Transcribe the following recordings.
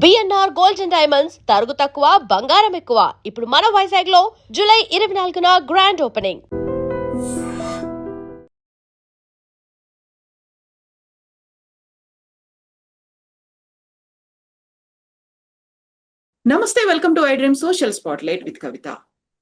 BNR gold and diamonds తరుగు తక్కువ బంగారం ఎక్కువ. ఇప్పుడు మన వైజాగ్ లో జూలై 24న గ్రాండ్ ఓపెనింగ్. నమస్తే, welcome to I Dream social spotlight with Kavitha.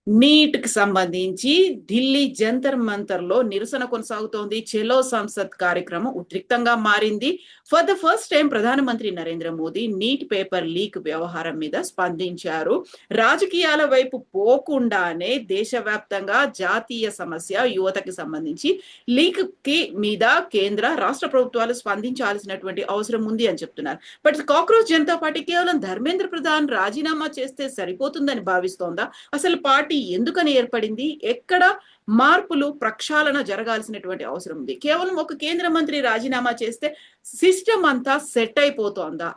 NEET కి సంబంధించి ఢిల్లీ జంతర్ మంతర్ లో నిరసన కొనసాగుతోంది. చెలో సంసద్ కార్యక్రమం ఉద్రిక్తంగా మారింది. ఫర్ ద ఫస్ట్ టైం ప్రధానమంత్రి Narendra Modi neat paper leak వ్యవహారం మీద స్పందించారు. రాజకీయాల వైపు పోకుండానే దేశవ్యాప్తంగా జాతీయ సమస్య యువతకి సంబంధించి లీక్ కి మీద కేంద్ర రాష్ట్ర ప్రభుత్వాలు స్పందించాల్సినటువంటి అవసరం ఉంది అని చెప్తున్నారు. బట్ కాక్రోచ్ జనతా పార్టీ కేవలం ధర్మేంద్ర ప్రధాన్ రాజీనామా చేస్తే సరిపోతుందని భావిస్తోందా? అసలు పార్టీ ఎందుకని ఏర్పడింది? ఎక్కడ మార్పులు ప్రక్షాళన జరగాల్సినటువంటి అవసరం ఉంది? కేవలం ఒక కేంద్ర మంత్రి రాజీనామా చేస్తే సిస్టమ్ అంతా సెట్ అయిపోతోందా?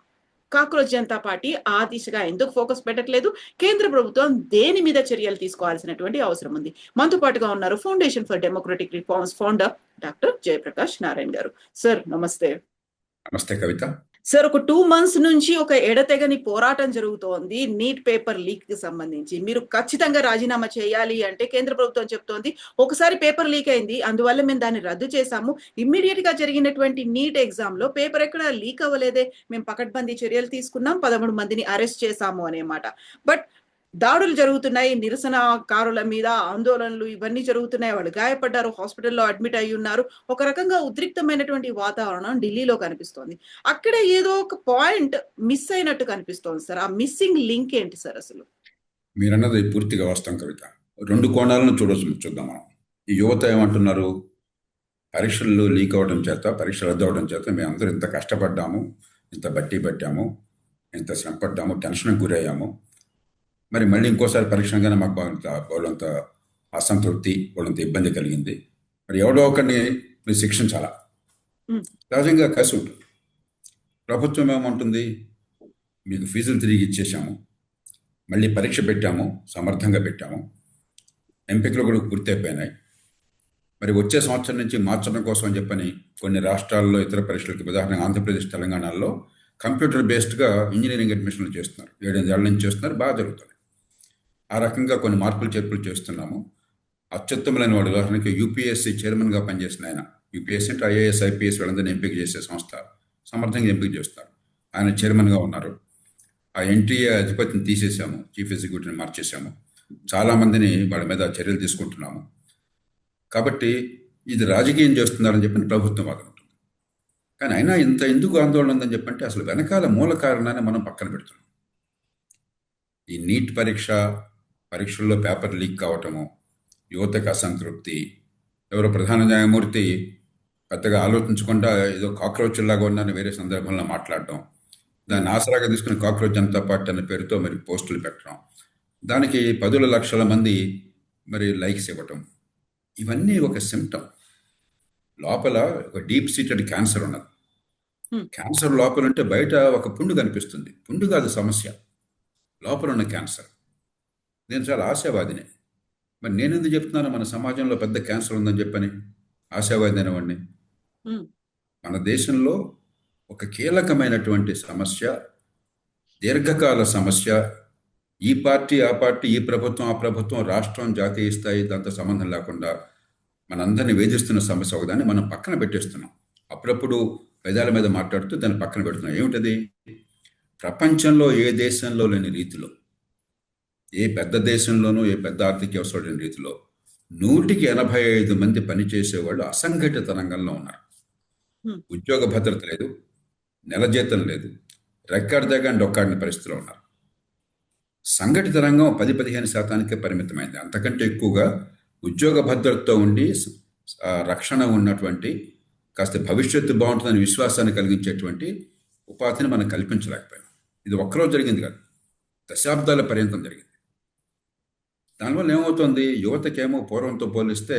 కాక్రోచ్ జనతా పార్టీ ఆ దిశగా ఎందుకు ఫోకస్ పెట్టట్లేదు? కేంద్ర ప్రభుత్వం దేని మీద చర్యలు తీసుకోవాల్సినటువంటి అవసరం ఉంది? మనతో పాటుగా ఉన్నారు foundation for democratic reforms founder doctor Jayaprakash Narayana గారు. సార్ నమస్తే. నమస్తే కవిత. సార్, ఒక 2 months నుంచి ఒక ఎడతెగని పోరాటం జరుగుతోంది నీట్ పేపర్ లీక్ కి సంబంధించి. మీరు ఖచ్చితంగా రాజీనామా చేయాలి అంటే కేంద్ర ప్రభుత్వం చెప్తోంది ఒకసారి పేపర్ లీక్ అయింది, అందువల్ల మేము దాన్ని రద్దు చేశాము. ఇమ్మీడియట్ గా జరిగినటువంటి నీట్ ఎగ్జామ్ లో పేపర్ ఎక్కడ లీక్ అవ్వలేదే, మేము పకడ్బందీ చర్యలు తీసుకున్నాం, 13 మందిని అరెస్ట్ చేశాము అనేమాట. బట్ దాడులు జరుగుతున్నాయి, నిరసనకారుల మీద ఆందోళనలు ఇవన్నీ జరుగుతున్నాయి, వాళ్ళు గాయపడ్డారు, హాస్పిటల్లో అడ్మిట్ అయి ఉన్నారు. ఒక రకంగా ఉద్రిక్తమైనటువంటి వాతావరణం ఢిల్లీలో కనిపిస్తోంది. అక్కడ ఏదో ఒక పాయింట్ మిస్ అయినట్టు కనిపిస్తోంది సార్. ఆ మిస్సింగ్ లింక్ ఏంటి సార్ అసలు? మీరన్నది పూర్తిగా వాస్తవం కవిత. 2 కోణాలను చూద్దాం మనం. ఈ యువత ఏమంటున్నారు? పరీక్షలు లీక్ అవ్వడం చేత, పరీక్షలు రద్దు అవడం చేత మేమందరూ ఇంత కష్టపడ్డాము, ఇంత బట్టి పట్టాము, ఇంత శ్రమ పడ్డాము, టెన్షన్కి గురయ్యాము, మరి మళ్ళీ ఇంకోసారి పరీక్షగానే మాకు వాళ్ళంత అసంతృప్తి, వాళ్ళంత ఇబ్బంది కలిగింది, మరి ఎవడో ఒకరిని మీరు శిక్షించాలా? సహజంగా కసి ఉంటుంది. ప్రభుత్వం ఏమంటుంది? మీకు ఫీజులు తిరిగి ఇచ్చేసాము, మళ్ళీ పరీక్ష పెట్టాము, సమర్థంగా పెట్టాము, ఎంపికలు కూడా పూర్తయిపోయినాయి, మరి వచ్చే సంవత్సరం నుంచి మార్చడం కోసం అని చెప్పని కొన్ని రాష్ట్రాల్లో ఇతర పరీక్షలకి, ఉదాహరణగా ఆంధ్రప్రదేశ్, తెలంగాణలో కంప్యూటర్ బేస్డ్గా ఇంజనీరింగ్ అడ్మిషన్లు చేస్తున్నారు. 7 ఏళ్ళ నుంచి చేస్తున్నారు, బాగా జరుగుతుంది. ఆ రకంగా కొన్ని మార్పులు చేర్పులు చేస్తున్నాము. అత్యుత్తములైన వాడు, ఉదాహరణకి యూపీఎస్సీ చైర్మన్గా పనిచేసిన ఆయన, యూపీఎస్సీ అంటే ఐఏఎస్ ఐపీఎస్ వాళ్ళందరినీ ఎంపిక చేసే సంస్థ, సమర్థంగా ఎంపిక చేస్తారు. ఆయన చైర్మన్గా ఉన్నారు. ఆ ఎన్టీఏ అధిపతిని తీసేసాము, చీఫ్ ఎగ్జిక్యూటివ్ని మార్చేసాము, చాలామందిని వాళ్ళ మీద చర్యలు తీసుకుంటున్నాము. కాబట్టి ఇది రాజకీయం చేస్తున్నారని చెప్పి ప్రభుత్వం వాదన ఉంటుంది. కానీ అయినా ఇంత ఎందుకు ఆందోళన ఉందని చెప్పంటే అసలు వెనకాల మూల కారణాన్ని మనం పక్కన పెడుతున్నాం. ఈ నీట్ పరీక్షల్లో పేపర్ లీక్ కావటము, యువతకు అసంతృప్తి, ఎవరో ప్రధాన న్యాయమూర్తి పెద్దగా ఆలోచించకుండా ఏదో కాక్రోచ్ లాగా ఉన్నారని వేరే సందర్భంలో మాట్లాడటం, దాన్ని ఆసరాగా తీసుకుని కాక్రోచ్ జనతా పార్టీ అనే పేరుతో మరి పోస్టులు పెట్టడం, దానికి 10 లక్షల మంది మరి లైక్స్ ఇవ్వటం, ఇవన్నీ ఒక సిమ్టమ్. లోపల ఒక డీప్ సీటెడ్ క్యాన్సర్ ఉన్నది. క్యాన్సర్ లోపల ఉంటే బయట ఒక పుండు కనిపిస్తుంది, పుండు కాదు సమస్య, లోపల ఉన్న క్యాన్సర్. నేను చాలా ఆశావాదిని. మరి నేను ఎందుకు చెప్తున్నాను మన సమాజంలో పెద్ద క్యాన్సర్ ఉందని చెప్పని? ఆశావాది అనేవాడిని. మన దేశంలో ఒక కీలకమైనటువంటి సమస్య, దీర్ఘకాల సమస్య, ఈ పార్టీ ఆ పార్టీ, ఈ ప్రభుత్వం ఆ ప్రభుత్వం, రాష్ట్రం జాతీయ స్థాయి, దాంతో సంబంధం లేకుండా మనందరినీ వేధిస్తున్న సమస్య ఒకదాన్ని మనం పక్కన పెట్టేస్తున్నాం. అప్పుడప్పుడు పెదాల మీద మాట్లాడుతూ దాన్ని పక్కన పెడుతున్నాం. ఏమిటది? ప్రపంచంలో ఏ దేశంలో లేని రీతిలో, ఏ పెద్ద దేశంలోనూ, ఏ పెద్ద ఆర్థిక వ్యవస్థ లేని రీతిలో 185 మంది పనిచేసేవాళ్ళు అసంఘటిత రంగంలో ఉన్నారు. ఉద్యోగ భద్రత లేదు, నెల జీతం లేదు, రెక్కాడి దగ్గర డొక్కాడిన పరిస్థితిలో ఉన్నారు. సంఘటిత రంగం 10-15% పరిమితమైంది. అంతకంటే ఎక్కువగా ఉద్యోగ భద్రతతో ఉండి రక్షణ ఉన్నటువంటి, కాస్త భవిష్యత్తు బాగుంటుందని విశ్వాసాన్ని కలిగించేటువంటి ఉపాధిని మనం కల్పించలేకపోయాం. ఇది ఒక్కరోజు జరిగింది కాదు, దశాబ్దాల పర్యంతం జరిగింది. దానివల్ల ఏమవుతుంది? యువతకేమో పూర్వంతో పోలిస్తే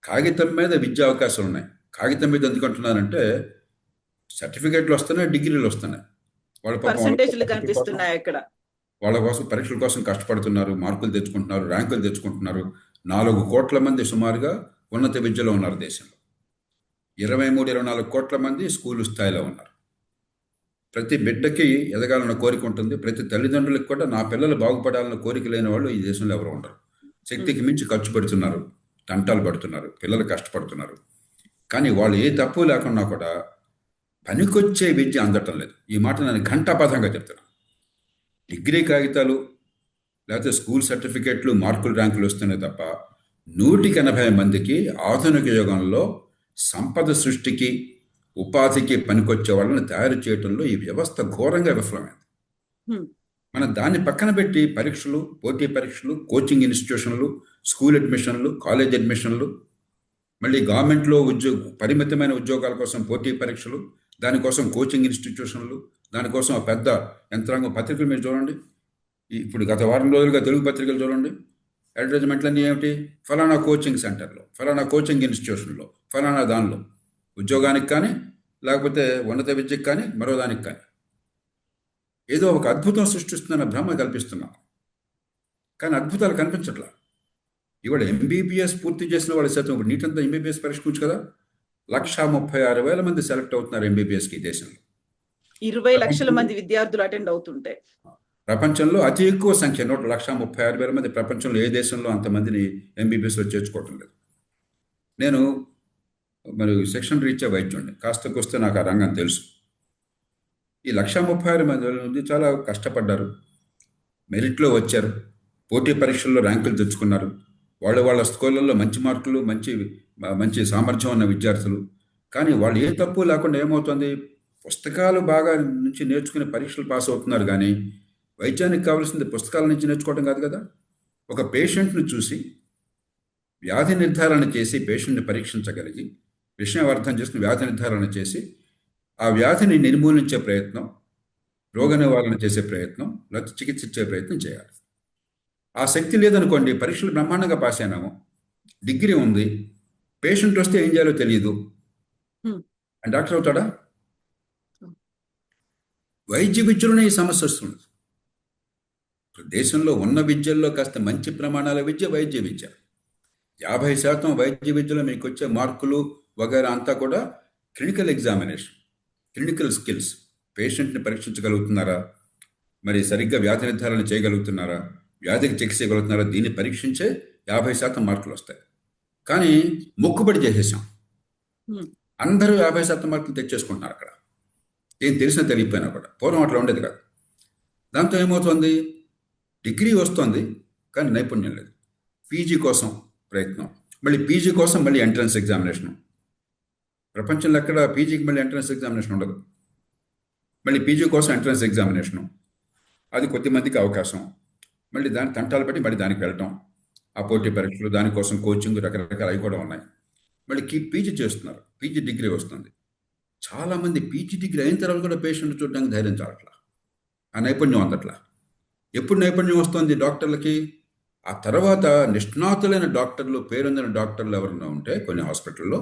కాగితం మీద విద్యా అవకాశాలు ఉన్నాయి. కాగితం మీద ఎందుకు అంటున్నారంటే సర్టిఫికేట్లు వస్తున్నాయి, డిగ్రీలు వస్తున్నాయి, వాళ్ళ కోసం పరీక్షల కోసం కష్టపడుతున్నారు, మార్కులు తెచ్చుకుంటున్నారు, ర్యాంకులు తెచ్చుకుంటున్నారు. 4 కోట్ల మంది సుమారుగా ఉన్నత విద్యలో ఉన్నారు దేశంలో. 23-24 కోట్ల మంది స్కూలు స్థాయిలో ఉన్నారు. ప్రతి బిడ్డకి ఎదగాలన్న కోరిక ఉంటుంది. ప్రతి తల్లిదండ్రులకు కూడా నా పిల్లలు బాగుపడాలన్న కోరిక లేని వాళ్ళు ఈ దేశంలో ఎవరు ఉండరు. శక్తికి మించి ఖర్చు పెడుతున్నారు, తంటాలు పడుతున్నారు, పిల్లలు కష్టపడుతున్నారు. కానీ వాళ్ళు ఏ తప్పు లేకున్నా కూడా పనికొచ్చే విద్య అందటం లేదు. ఈ మాట నేను ఘంటాపథంగా చెప్తున్నాను. డిగ్రీ కాగితాలు లేకపోతే స్కూల్ సర్టిఫికేట్లు, మార్కులు, ర్యాంకులు వస్తున్నాయి తప్ప 180 మందికి ఆధునిక యుగంలో సంపద సృష్టికి, ఉపాధికి పనికొచ్చే వాళ్ళని తయారు చేయడంలో ఈ వ్యవస్థ ఘోరంగా విఫలమైంది. హ్మ్. మనం దాన్ని పక్కన పెట్టి పరీక్షలు, పోటీ పరీక్షలు, కోచింగ్ ఇన్స్టిట్యూషన్లు, స్కూల్ అడ్మిషన్లు, కాలేజ్ అడ్మిషన్లు, మళ్ళీ గవర్నమెంట్లో పరిమితమైన ఉద్యోగాల కోసం పోటీ పరీక్షలు, దానికోసం కోచింగ్ ఇన్స్టిట్యూషన్లు, దానికోసం ఆ పెద్ద యంత్రాంగం. పత్రికలు మీరు చూడండి, ఇప్పుడు గత వారం రోజులుగా తెలుగు పత్రికలు చూడండి, అడ్వర్టైజ్మెంట్లన్నీ ఏమిటి? ఫలానా కోచింగ్ సెంటర్లో, ఫలానా కోచింగ్ ఇన్స్టిట్యూషన్లో, ఫలానా దానిలో ఉద్యోగానికి కానీ లేకపోతే ఉన్నత విద్యకు కానీ మరో దానికి కానీ ఏదో ఒక అద్భుతం సృష్టిస్తుందన్న భ్రమ కల్పిస్తున్నాం. కానీ అద్భుతాలు కనిపించట్లా. ఇవాళ ఎంబీబీఎస్ పూర్తి చేసిన వాళ్ళ శాతం ఇప్పుడు నీట్ అంతా ఎంబీబీఎస్ పరీక్ష కదా, 136,000 మంది సెలెక్ట్ అవుతున్నారు ఎంబీబీఎస్కి ఈ దేశంలో. 20 లక్షల మంది విద్యార్థులు అటెండ్ అవుతుంటే ప్రపంచంలో అతి ఎక్కువ సంఖ్య 1,36,000 మంది. ప్రపంచంలో ఏ దేశంలో అంతమందిని ఎంబీబీఎస్లో చేర్చుకోవటం లేదు. నేను మరి సెక్షన్ రీత్యా వైద్యుడిని, కాస్తకు వస్తే నాకు ఆ రంగం తెలుసు. ఈ 136,000 మంది చాలా కష్టపడ్డారు, మెరిట్లో వచ్చారు, పోటీ పరీక్షల్లో ర్యాంకులు తెచ్చుకున్నారు. వాళ్ళ స్కూళ్ళల్లో మంచి మార్కులు, మంచి సామర్థ్యం ఉన్న విద్యార్థులు. కానీ వాళ్ళు ఏ తప్పు లేకుండా ఏమవుతుంది, పుస్తకాలు బాగా నుంచి నేర్చుకుని పరీక్షలు పాస్ అవుతున్నారు. కానీ వైద్యానికి కావాల్సింది పుస్తకాల నుంచి నేర్చుకోవడం కాదు కదా. ఒక పేషెంట్ను చూసి వ్యాధి నిర్ధారణ చేసి, పేషెంట్ని పరీక్షించగలిగి, విషయం అర్థం చేసుకుని వ్యాధి నిర్ధారణ చేసి ఆ వ్యాధిని నిర్మూలించే ప్రయత్నం, రోగ నివారణ చేసే ప్రయత్నం, లేకపోతే చికిత్స ఇచ్చే ప్రయత్నం చేయాలి. ఆ శక్తి లేదనుకోండి, పరీక్షలు బ్రహ్మాండంగా పాస్ అయినాము, డిగ్రీ ఉంది, పేషెంట్ వస్తే ఏం చేయాలో తెలియదు, డాక్టర్ అవుతాడా? వైద్య విద్యలోనే ఈ సమస్య వస్తుంది. దేశంలో ఉన్న విద్యల్లో కాస్త మంచి ప్రమాణాల విద్య వైద్య విద్య. 50% వైద్య విద్యలో మీకు వచ్చే మార్కులు వగైరా అంతా కూడా క్లినికల్ ఎగ్జామినేషన్, క్లినికల్ స్కిల్స్. పేషెంట్ని పరీక్షించగలుగుతున్నారా, మరి సరిగ్గా వ్యాధి నిర్ధారణ చేయగలుగుతున్నారా, వ్యాధికి చికిత్స చేయగలుగుతున్నారా, దీన్ని పరీక్షించే 50% మార్కులు వస్తాయి. కానీ మొక్కుబడి చేసేసాం, అందరూ 50% మార్కులు తెచ్చేసుకుంటున్నారు అక్కడ, ఏం తెలిసినా తెలియకపోయినా కూడా. పూర్వం అట్లా ఉండేది కాదు. దాంతో ఏమవుతుంది, డిగ్రీ వస్తుంది కానీ నైపుణ్యం లేదు. పీజీ కోసం ప్రయత్నం, మళ్ళీ పీజీ కోసం మళ్ళీ ఎంట్రన్స్ ఎగ్జామినేషను. ప్రపంచంలో ఎక్కడ పీజీకి మళ్ళీ ఎంట్రన్స్ ఎగ్జామినేషన్ ఉండదు. మళ్ళీ పీజీ కోసం ఎంట్రన్స్ ఎగ్జామినేషను, అది కొద్దిమందికి అవకాశం. మళ్ళీ దాని తంటాలు బట్టి మళ్ళీ దానికి వెళ్ళటం, ఆ పోటీ పరీక్షలు, దానికోసం కోచింగ్, రకరకాల అవి కూడా ఉన్నాయి. మళ్ళీ పీజీ చేస్తున్నారు, పీజీ డిగ్రీ వస్తుంది. చాలామంది పీజీ డిగ్రీ అయిన తర్వాత కూడా పేషెంట్ చూడడానికి ధైర్యం చాలట్లా, ఆ నైపుణ్యం అందట్లా. ఎప్పుడు నైపుణ్యం వస్తుంది డాక్టర్లకి? ఆ తర్వాత నిష్ణాతులైన డాక్టర్లు, పేరొందిన డాక్టర్లు ఎవరైనా ఉంటే కొన్ని హాస్పిటల్లో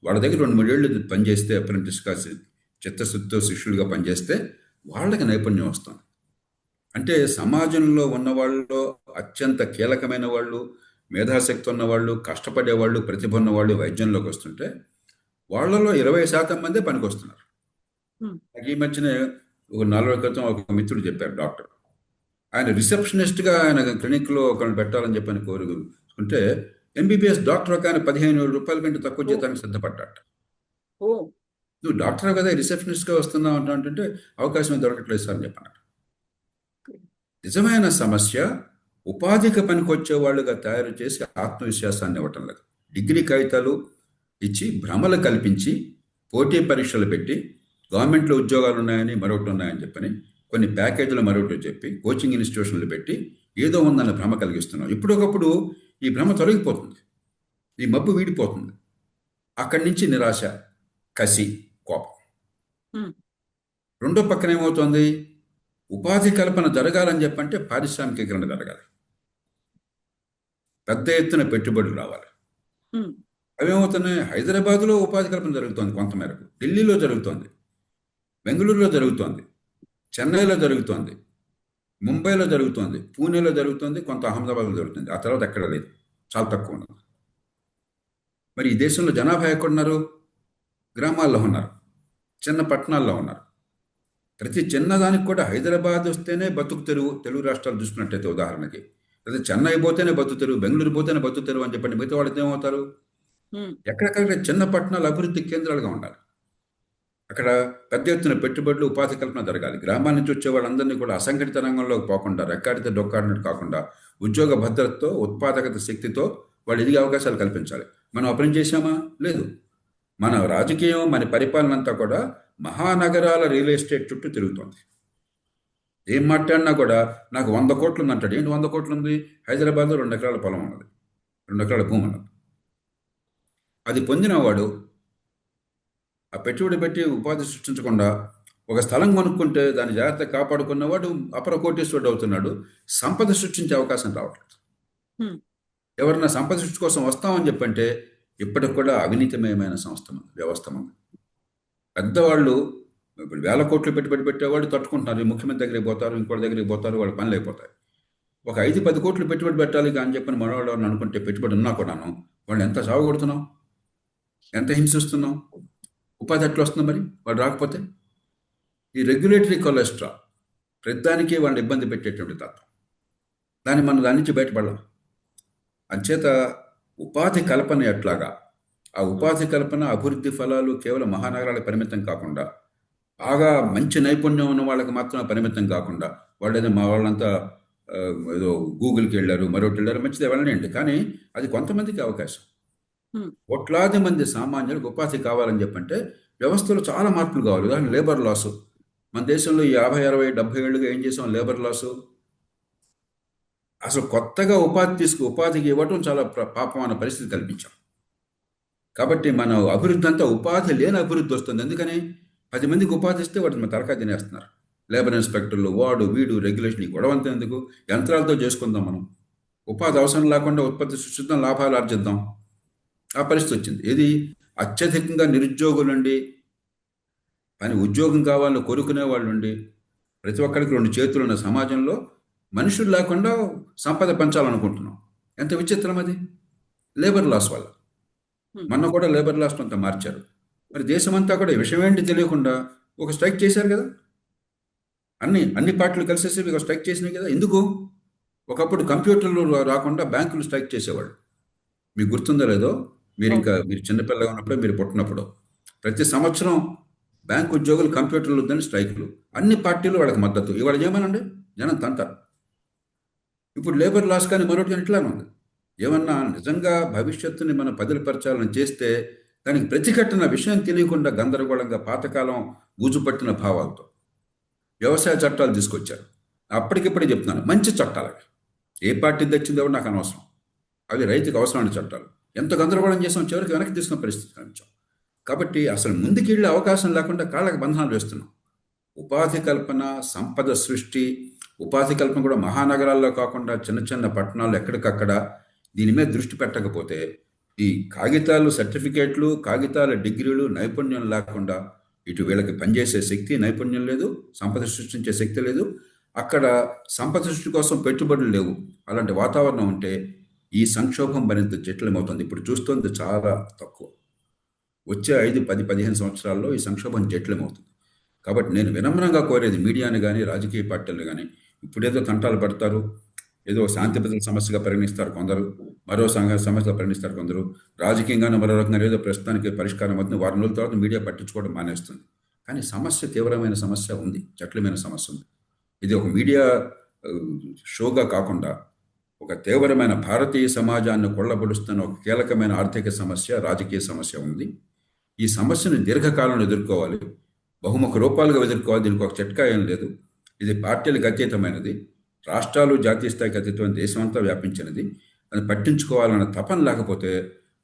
వాళ్ళ దగ్గర 2-3 ఏళ్ళు పనిచేస్తే, అప్రెంటిస్గా చిత్తశుద్ధితో శిష్యులుగా పనిచేస్తే వాళ్ళకి నైపుణ్యం వస్తుంది. అంటే సమాజంలో ఉన్న వాళ్ళలో అత్యంత కీలకమైన వాళ్ళు, మేధాశక్తి ఉన్నవాళ్ళు, కష్టపడేవాళ్ళు, ప్రతిభ ఉన్నవాళ్ళు వైద్యంలోకి వస్తుంటే వాళ్ళలో 20% మందే పనికి వస్తున్నారు. ఈ మధ్యనే ఒక 4 రోజుల క్రితం ఒక మిత్రుడు చెప్పారు, డాక్టర్, ఆయన రిసెప్షనిస్ట్గా ఆయన క్లినిక్లో ఒకరిని పెట్టాలని చెప్పని కోరుకుంటే ఎంబీబీఎస్ డాక్టర్ ఒక ఆయన 15,000 రూపాయల కంటే తక్కువ జీతానికి సిద్ధపడ్డాట. నువ్వు డాక్టర్ కదా రిసెప్షనిస్ట్గా వస్తున్నావు అంటే అవకాశం దొరకట్లేదు సార్ అని చెప్పన్నాడు. నిజమైన సమస్య ఉపాధికి పనికొచ్చే వాళ్ళుగా తయారు చేసి ఆత్మవిశ్వాసాన్ని ఇవ్వటం లేదు. డిగ్రీ కాగితాలు ఇచ్చి భ్రమలు కల్పించి, పోటీ పరీక్షలు పెట్టి, గవర్నమెంట్లో ఉద్యోగాలు ఉన్నాయని మరొకటి ఉన్నాయని చెప్పని, కొన్ని ప్యాకేజీలు మరొకటి చెప్పి, కోచింగ్ ఇన్స్టిట్యూషన్లు పెట్టి ఏదో ఉందన్న భ్రమ కలిగిస్తున్నాం. ఇప్పటికప్పుడు ఈ భ్రమ తొలగిపోతుంది, ఈ మబ్బు వీడిపోతుంది. అక్కడి నుంచి నిరాశ, కసి, కోపం. రెండో పక్కన ఏమవుతుంది, ఉపాధి కల్పన జరగాలని చెప్పంటే పారిశ్రామికీకరణ జరగాలి, పెద్ద ఎత్తున పెట్టుబడులు రావాలి. అవేమవుతున్నాయి, హైదరాబాద్లో ఉపాధి కల్పన జరుగుతోంది కొంతమేరకు, ఢిల్లీలో జరుగుతోంది, బెంగళూరులో జరుగుతోంది, చెన్నైలో జరుగుతోంది, ముంబైలో జరుగుతోంది, పూణేలో జరుగుతోంది, కొంత అహ్మదాబాద్లో జరుగుతుంది. ఆ తర్వాత ఎక్కడ లేదు, చాలా తక్కువ ఉన్నది. మరి ఈ దేశంలో జనాభా ఎక్కడున్నారు? గ్రామాల్లో ఉన్నారు, చిన్న పట్టణాల్లో ఉన్నారు. ప్రతి చిన్నదానికి కూడా హైదరాబాద్ వస్తేనే బతుకు తెరువు, తెలుగు రాష్ట్రాలు చూసుకున్నట్టయితే ఉదాహరణకి, లేదా చెన్నై పోతేనే బతుకు తెరువు, బెంగళూరు పోతేనే బతుకు తెరువు అని చెప్పండి, మిగతా వాళ్ళతో ఏమవుతారు? ఎక్కడికక్కడ చిన్న పట్టణాలు అభివృద్ధి కేంద్రాలుగా ఉండాలి. అక్కడ పెద్ద ఎత్తున పెట్టుబడులు, ఉపాధి కల్పన జరగాలి. గ్రామాల నుంచి వచ్చే వాళ్ళందరినీ కూడా అసంఘటిత రంగంలోకి పోకుండా, రెక్కాడితే డొక్కాడినట్టు కాకుండా ఉద్యోగ భద్రతతో, ఉత్పాదకత శక్తితో వాళ్ళు ఎదిగే అవకాశాలు కల్పించాలి. మనం అప్లై చేశామా? లేదు. మన రాజకీయం, మన పరిపాలన అంతా కూడా మహానగరాల రియల్ ఎస్టేట్ చుట్టూ తిరుగుతోంది. ఏం మాట్లాడినా కూడా నాకు 100 కోట్లు ఉందంటాడు. ఏంటి 100 కోట్లు ఉంది? హైదరాబాద్లో 2 ఎకరాల పొలం ఉన్నది, 2 ఎకరాల భూమి ఉన్నది. అది పొందినవాడు ఆ పెట్టుబడి పెట్టి ఉపాధి సృష్టించకుండా ఒక స్థలం కొనుక్కుంటే దాన్ని జాగ్రత్త కాపాడుకున్నవాడు అపర కోటీశ్వరుడు అవుతున్నాడు. సంపద సృష్టించే అవకాశం రావట్లేదు. ఎవరన్నా సంపద సృష్టి కోసం వస్తామని చెప్పంటే ఇప్పటికి కూడా అవినీతిమయమైన వ్యవస్థ ఉంది. పెద్దవాళ్ళు ఇప్పుడు 1000 కోట్లు పెట్టుబడి పెట్టేవాళ్ళు తట్టుకుంటున్నారు. ముఖ్యమంత్రి దగ్గరికి పోతారు, ఇంకోటి దగ్గరికి పోతారు, వాళ్ళ పనులు అయిపోతాయి. ఒక 5-10 కోట్లు పెట్టుబడి పెట్టాలి అని చెప్పని మనవాళ్ళు అనుకుంటే పెట్టుబడి ఉన్నా కూడాను వాళ్ళు ఎంత సాగుకొడుతున్నాం, ఎంత హింసిస్తున్నాం, ఉపాధి ఎట్లా వస్తుంది మరి వాళ్ళు రాకపోతే? ఈ రెగ్యులేటరీ కొలెస్ట్రాల్ ప్రతిదానికి వాళ్ళని ఇబ్బంది పెట్టేటువంటి తత్వం, దాని నుంచి బయటపడాలి. అంచేత ఉపాధి కల్పన ఎట్లాగా, ఆ ఉపాధి కల్పన, అభివృద్ధి ఫలాలు కేవలం మహానగరాలకు పరిమితం కాకుండా, బాగా మంచి నైపుణ్యం ఉన్న వాళ్ళకి మాత్రం పరిమితం కాకుండా, వాళ్ళేదో మా వాళ్ళంతా ఏదో గూగుల్కి వెళ్ళారు, మరొకటి వెళ్ళారు, మంచిది వెళ్ళండి. కానీ అది కొంతమందికి అవకాశం. కోట్లాది మంది సామాన్యులకు ఉపాధి కావాలని చెప్పంటే వ్యవస్థలో చాలా మార్పులు కావాలి. ఉదాహరణ లేబర్ లాసు. మన దేశంలో ఈ 50, 60, 70 ఏళ్ళుగా ఏం చేసాం? Labour loss. అసలు కొత్తగా ఉపాధికి ఇవ్వటం చాలా పాపం అన్న పరిస్థితి కల్పించాం. కాబట్టి మన అభివృద్ధి అంతా ఉపాధి లేని అభివృద్ధి వస్తుంది. ఎందుకని 10 మందికి ఉపాధి ఇస్తే వాటిని మన తరకా తినేస్తున్నారు. లేబర్ ఇన్స్పెక్టర్లు, వాడు వీడు, రెగ్యులేషన్, ఈ గొడవంతా ఎందుకు? యంత్రాలతో చేసుకుందాం. మనం ఉపాధి అవసరం లేకుండా ఉత్పత్తి సృష్టిద్దాం, లాభాలు ఆర్జిద్దాం. ఆ పరిస్థితి వచ్చింది. ఇది అత్యధికంగా నిరుద్యోగులుండి, ఉద్యోగం కావాలని కోరుకునే వాళ్ళు ఉండి, ప్రతి ఒక్కరికి 2 చేతులు ఉన్న సమాజంలో మనుషులు లేకుండా సంపద పెంచాలనుకుంటున్నాం. ఎంత విచిత్రం అది! లేబర్ లాస్ వల్ల. మొన్న కూడా లేబర్ లాస్ అంతా మార్చారు. మరి దేశమంతా కూడా ఈ విషయం ఏంటి తెలియకుండా ఒక స్ట్రైక్ చేశారు కదా. అన్ని పార్టీలు కలిసేసి ఒక స్ట్రైక్ చేసినాయి కదా. ఎందుకు? ఒకప్పుడు కంప్యూటర్లు రాకుండా బ్యాంకులు స్ట్రైక్ చేసేవాళ్ళు. మీకు గుర్తుందో లేదో, మీరు చిన్నపిల్లగా ఉన్నప్పుడే, మీరు పుట్టినప్పుడు ప్రతి సంవత్సరం బ్యాంకు ఉద్యోగులు కంప్యూటర్లు వద్దని స్ట్రైకులు. అన్ని పార్టీలు వాళ్ళకి మద్దతు. ఇవాళ ఏమనండి, జనం తంటారు. ఇప్పుడు లేబర్ లాస్ కానీ మరొకటి కానీ ఇట్లానే ఉంది. ఏమన్నా నిజంగా భవిష్యత్తుని మనం పదిలపరచాలని చేస్తే దానికి ప్రతిఘటన విషయం తెలియకుండా గందరగోళంగా పాతకాలం ఊజుపట్టిన భావాలతో వ్యవసాయ చట్టాలు తీసుకొచ్చారు. అప్పటికిప్పుడే చెప్తున్నాను, మంచి చట్టాలు. ఏ పార్టీ తెచ్చిందో నాకు అనవసరం. అవి రైతుకు అవసరమైన చట్టాలు. ఎంత గందరగోళం చేసాం, చివరికి వెనక్కి తీసుకున్న పరిస్థితి కనిపించాం. కాబట్టి అసలు ముందుకు వెళ్ళే అవకాశం లేకుండా కాళ్ళకి బంధనాలు వేస్తున్నాం. ఉపాధి కల్పన, సంపద సృష్టి, ఉపాధి కల్పన కూడా మహానగరాల్లో కాకుండా చిన్న చిన్న పట్టణాలు ఎక్కడికక్కడ దీని మీద దృష్టి పెట్టకపోతే ఈ కాగితాలు, సర్టిఫికేట్లు, కాగితాల డిగ్రీలు, నైపుణ్యం లేకుండా ఇటు వీళ్ళకి పనిచేసే శక్తి, నైపుణ్యం లేదు, సంపద సృష్టించే శక్తి లేదు, అక్కడ సంపద సృష్టి కోసం పెట్టుబడులు లేవు. అలాంటి వాతావరణం ఉంటే ఈ సంక్షోభం మరింత జటిలమవుతుంది. ఇప్పుడు చూస్తుంది చాలా తక్కువ. వచ్చే 5, 10, 15 సంవత్సరాల్లో ఈ సంక్షోభం జటిలమవుతుంది. కాబట్టి నేను వినమ్రంగా కోరేది మీడియాని కానీ, రాజకీయ పార్టీలు కానీ, ఇప్పుడేదో తంటాలు పడతారు, ఏదో శాంతి భద్రతల సమస్యగా పరిగణిస్తారు కొందరు, మరో సమస్యగా పరిగణిస్తారు కొందరు, రాజకీయంగానే మరో రకంగా ఏదో ప్రస్తుతానికి పరిష్కారం అవుతుంది, వారం రోజుల తర్వాత మీడియా పట్టించుకోవడం మానేస్తుంది. కానీ సమస్య తీవ్రమైన సమస్య ఉంది, జటిలమైన సమస్య ఉంది. ఇది ఒక మీడియా షోగా కాకుండా ఒక తీవ్రమైన భారతీయ సమాజాన్ని కొల్లబడుస్తున్న ఒక కీలకమైన ఆర్థిక సమస్య, రాజకీయ సమస్య ఉంది. ఈ సమస్యను దీర్ఘకాలంలో ఎదుర్కోవాలి, బహుముఖ రూపాలుగా ఎదుర్కోవాలి. దీనికి ఒక చిట్కా ఏం లేదు. ఇది పార్టీలకు అతీతమైనది, రాష్ట్రాలు, జాతీయ స్థాయికి అతీతమైన, దేశమంతా వ్యాపించినది. అది పట్టించుకోవాలన్న తపన లేకపోతే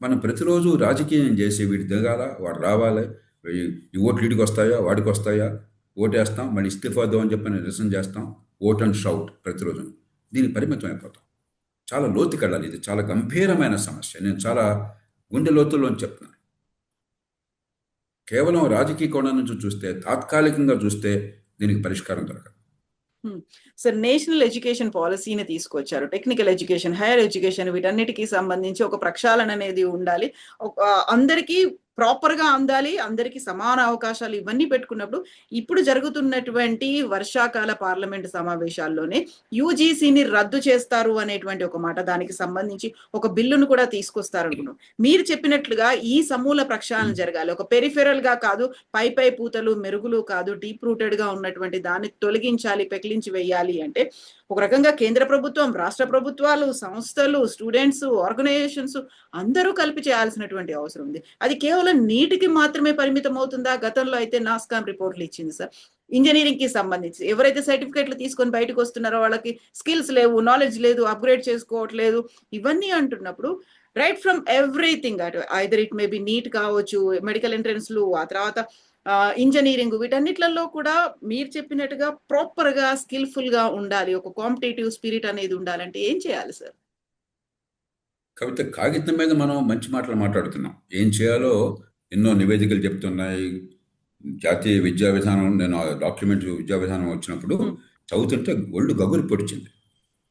మనం ప్రతిరోజు రాజకీయం చేసి వీడి దిగాల, వాడు రావాలి, ఈ ఓట్లు వీడికి వస్తాయా, వాడికి వస్తాయా, ఓటేస్తాం, మళ్ళీ ఇస్తిఫాదో అని చెప్పి నిరసన చేస్తాం, ఓట్ అండ్ షౌట్ ప్రతిరోజు. దీనికి పరిమితం అయిపోతాం. చాలా లోతుకెళ్ళాలి. ఇది చాలా గంభీరమైన సమస్య. నేను చాలా గుండె లోతుల్లో చెప్తున్నాను. కేవలం రాజకీయ కోణం నుంచి చూస్తే, తాత్కాలికంగా చూస్తే దీనికి పరిష్కారం దొరకదు. సార్, నేషనల్ ఎడ్యుకేషన్ పాలసీని తీసుకొచ్చారు. టెక్నికల్ ఎడ్యుకేషన్, హైయర్ ఎడ్యుకేషన్, వీటన్నిటికీ సంబంధించి ఒక ప్రక్షాళన అనేది ఉండాలి. అందరికీ ప్రాపర్గా అందాలి, అందరికీ సమాన అవకాశాలు ఇవన్నీ పెట్టుకున్నప్పుడు ఇప్పుడు జరుగుతున్నటువంటి వర్షాకాల పార్లమెంట్ సమావేశాల్లోనే యూజీసీని రద్దు చేస్తారు అనేటువంటి ఒక మాట, దానికి సంబంధించి ఒక బిల్లును కూడా తీసుకొస్తారనుకున్నాం. మీరు చెప్పినట్లుగా ఈ సమూల ప్రక్షాళన జరగాలి, ఒక పెరిఫెరల్ గా కాదు, పై పూతలు మెరుగులు కాదు, డీప్ రూటెడ్ గా ఉన్నటువంటి దాన్ని తొలగించాలి, పెకిలించి వేయాలి అంటే ఒక రకంగా కేంద్ర ప్రభుత్వం, రాష్ట్ర ప్రభుత్వాలు, సంస్థలు, స్టూడెంట్స్, ఆర్గనైజేషన్స్ అందరూ కలిపి చేయాల్సినటువంటి అవసరం ఉంది. అది కేవలం నీటికి మాత్రమే పరిమితం అవుతుందా? గతంలో అయితే నాస్కామ్ రిపోర్ట్లు ఇచ్చింది సార్. ఇంజనీరింగ్ కి సంబంధించి ఎవరైతే సర్టిఫికేట్లు తీసుకొని బయటకు వస్తున్నారో వాళ్ళకి స్కిల్స్ లేవు, నాలెడ్జ్ లేదు, అప్గ్రేడ్ చేసుకోవట్లేదు, ఇవన్నీ అంటున్నప్పుడు రైట్ ఫ్రమ్ ఎవ్రీథింగ్ అటు either it may be NEET కావచ్చు, మెడికల్ ఎంట్రన్స్లు, ఆ తర్వాత ఇంజనీరింగ్, వీటన్నిట్లలో కూడా మీరు చెప్పినట్టుగా ప్రాపర్ గా స్కిల్ఫుల్ గా ఉండాలి, ఒక కాంపిటేటివ్ స్పిరిట్ అనేది ఉండాలంటే ఏం చేయాలి సార్? కవిత, కాగితం మీద మనం మంచి మాటలు మాట్లాడుతున్నాం, ఏం చేయాలో ఎన్నో నివేదికలు చెప్తున్నాయి. జాతీయ విద్యా విధానం, నేను ఆ డాక్యుమెంట్ విద్యా విధానం వచ్చినప్పుడు చదువుతుంటే ఒళ్ళు గగురు పొడిచింది.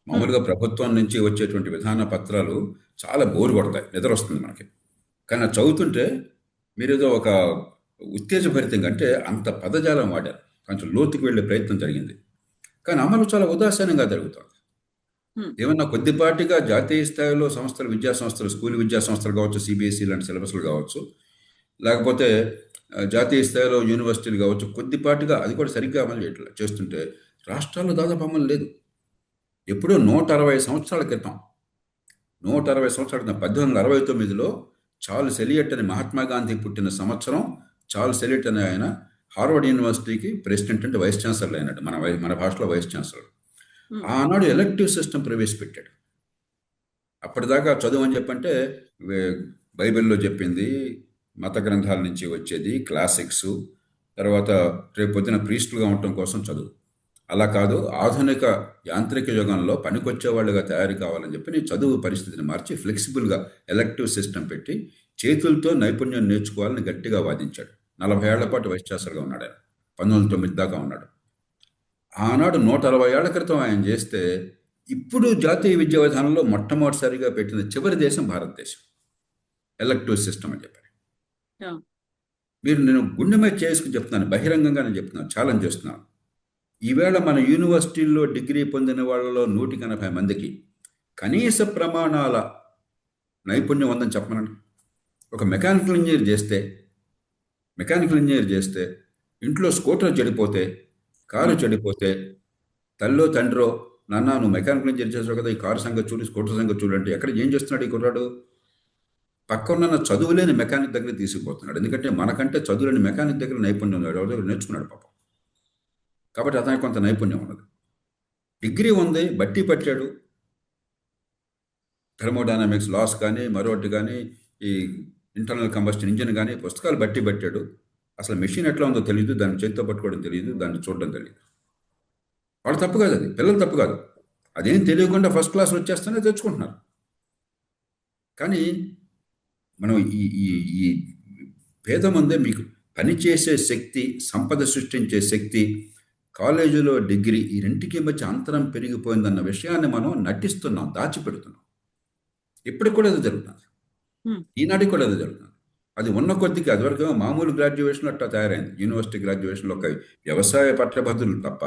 మామూలుగా ప్రభుత్వం నుంచి వచ్చేటువంటి విధాన పత్రాలు చాలా బోరు కొడతాయి, నిద్ర వస్తుంది మనకి. కానీ అది చదువుతుంటే మీరేదో ఒక ఉత్తేజభరితంగా, అంటే అంత పదజాలం వాడారు, కొంచెం లోతుకు వెళ్ళే ప్రయత్నం జరిగింది. కానీ అమలు చాలా ఉదాసీనంగా జరుగుతుంది. ఏమన్నా కొద్దిపాటిగా జాతీయ స్థాయిలో సంస్థలు, విద్యా సంస్థలు, స్కూల్ విద్యా సంస్థలు కావచ్చు, సిబిఎస్ఈ లాంటి సిలబస్లు కావచ్చు, లేకపోతే జాతీయ స్థాయిలో యూనివర్సిటీలు కావచ్చు, కొద్దిపాటిగా అది కూడా సరిగ్గా అమలు చేస్తుంటే రాష్ట్రాల్లో దాదాపు అమలు లేదు. ఎప్పుడో 160 సంవత్సరాల క్రితం 1869లో చార్లెస్ ఎలియట్ అని, మహాత్మా గాంధీ పుట్టిన సంవత్సరం, చార్లెస్ ఎలియట్ అనే ఆయన హార్వర్డ్ యూనివర్సిటీకి ప్రెసిడెంట్ అంటే వైస్ ఛాన్సలర్ అయినట్టు, మన భాషలో వైస్ ఛాన్సలర్. ఆనాడు ఎలక్టివ్ సిస్టమ్ ప్రవేశపెట్టాడు. అప్పటిదాకా చదువు అని చెప్పంటే బైబిల్లో చెప్పింది, మత గ్రంథాల నుంచి వచ్చేది, క్లాసిక్స్, తర్వాత రేపు పొద్దున ప్రీస్టులుగా ఉండటం కోసం చదువు. అలా కాదు, ఆధునిక యాంత్రిక యుగంలో పనికొచ్చేవాళ్ళుగా తయారు కావాలని చెప్పి నీ చదువు పరిస్థితిని మార్చి ఫ్లెక్సిబుల్గా ఎలక్టివ్ సిస్టమ్ పెట్టి చేతులతో నైపుణ్యం నేర్చుకోవాలని గట్టిగా వాదించాడు. 40 ఏళ్ల పాటు వైస్ ఛాన్సలర్గా ఉన్నాడు ఆయన, 1909 దాకా ఉన్నాడు. ఆనాడు 160 ఏళ్ల క్రితం ఆయన చేస్తే, ఇప్పుడు జాతీయ విద్యా విధానంలో మొట్టమొదటిసారిగా పెట్టిన చివరి దేశం భారతదేశం, ఎలక్టివ్ సిస్టమ్ అని చెప్పారు. మీరు, నేను గుండె మీద చేసుకుని చెప్తున్నాను, బహిరంగంగా నేను చెప్తున్నాను, ఛాలెంజ్ చేస్తున్నాను. ఈవేళ మన యూనివర్సిటీల్లో డిగ్రీ పొందిన వాళ్ళలో 180 మందికి కనీస ప్రమాణాల నైపుణ్యం ఉందని చెప్పమనండి. ఒక మెకానికల్ ఇంజనీర్ చేస్తే ఇంట్లో స్కూటర్ చెడిపోతే, కారు చెడిపోతే, తల్లో తండ్రో, నాన్న నువ్వు మెకానికల్ ఇంజనీర్ చేసావు కదా, ఈ కారు సంగతి చూడు, స్కూటర్ సంగతి చూడండి, ఎక్కడ ఏం చేస్తున్నాడు ఈ కుర్రాడు? పక్కన చదువులేని మెకానిక్ దగ్గర తీసుకుపోతున్నాడు. ఎందుకంటే మనకంటే చదువులేని మెకానిక్ దగ్గర నైపుణ్యం ఉన్నాడు, ఎవరి దగ్గర నేర్చుకున్నాడు పాపం. కాబట్టి అతనికి కొంత నైపుణ్యం ఉన్నది. డిగ్రీ ఉంది, బట్టి పట్టాడు, థర్మోడైనమిక్స్ లాస్ కానీ, మరొకటి కానీ, ఈ ఇంటర్నల్ కంబస్షన్ ఇంజిన్ కానీ, పుస్తకాలు బట్టి పట్టాడు. అసలు మెషిన్ ఎట్లా ఉందో తెలియదు, దాన్ని చేతితో పట్టుకోవడం తెలియదు, దాన్ని చూడడం తెలియదు. వాళ్ళు తప్పు కాదు, అది పిల్లలు తప్పు కాదు, అదేం తెలియకుండా ఫస్ట్ క్లాస్ వచ్చేస్తేనే తెచ్చుకుంటున్నారు. కానీ మనం ఈ భేదం ఉందే, మీకు పనిచేసే శక్తి, సంపద సృష్టించే శక్తి, కాలేజీలో డిగ్రీ, ఈ రెంటికి మధ్య అంతరం పెరిగిపోయిందన్న విషయాన్ని మనం నటిస్తున్నాం, దాచిపెడుతున్నాం. ఇప్పటికి కూడా అది జరుగుతుంది, ఈనాటికి కూడా అది జరుగుతుంది. అది ఉన్న కొద్దికి, అదివరకు మామూలు గ్రాడ్యుయేషన్ అట్లా తయారైంది. యూనివర్సిటీ గ్రాడ్యుయేషన్లో ఒక వ్యవసాయ పట్టభద్రులు తప్ప